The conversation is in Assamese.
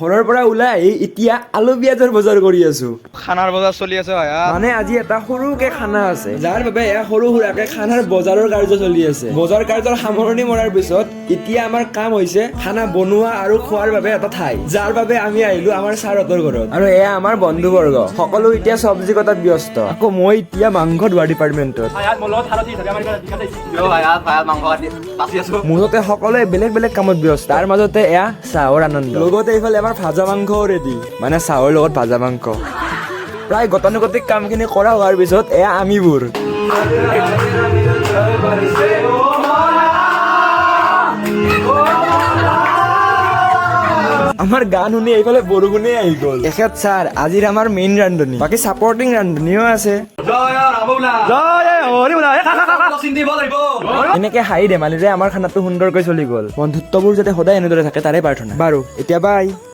ঘৰৰ পৰা ওলাই আহি এতিয়া আলু পিঁয়াজৰ বজাৰ কৰি আছো। খানাৰ বজাৰ চলি আছে ভাই। মানে আজি এটা সৰুকে খানা আছে, যাৰ বাবে এয়া সৰু সুৰাকে খানাৰ বজাৰৰ কাৰ্য চলি আছে। বজাৰ কাৰ্যৰ সামৰণি মৰাৰ পিছত এতিয়া আমাৰ কাম হৈছে খানা বনোৱা আৰু খোৱাৰ বাবে এটা ঠাই, যাৰ বাবে আমি আহিলো আমাৰ ছাৰহঁতৰ ঘৰত। আৰু এয়া আমাৰ বন্ধুবৰ্গ, সকলো এতিয়া চব্জি কটাত ব্যস্ত। আকৌ মই এতিয়া মাংস ধোৱা ডিপাৰ্টমেণ্টত। মুঠতে সকলোৱে বেলেগ বেলেগ কামত ব্যস্ত, তাৰ মাজতে এয়া চাহৰ আনন্দ। লগতে এইফালে আমাৰ ভাজা মাংসও ৰেডি, মানে চাহৰ লগত ভাজা মাংস। প্ৰায় গতানুগতিক কামখিনি কৰা হোৱাৰ পিছত এয়া আমিবোৰ। আমাৰ গান শুনি এইফালে বৰষুণে আহি গ'ল। এখেত ছাৰ আজিৰ আমাৰ মেইন ৰান্ধনী, বাকী ছাপৰ্টিং ৰান্ধনীও আছে। এনেকে হাঁহি ধেমালিৰে আমাৰ খানাটো সুন্দৰকৈ চলি গ'ল। বন্ধুত্ববোৰ যাতে সদায় এনেদৰে থাকে তাৰে প্ৰাৰ্থনা। বাৰু এতিয়া বাই।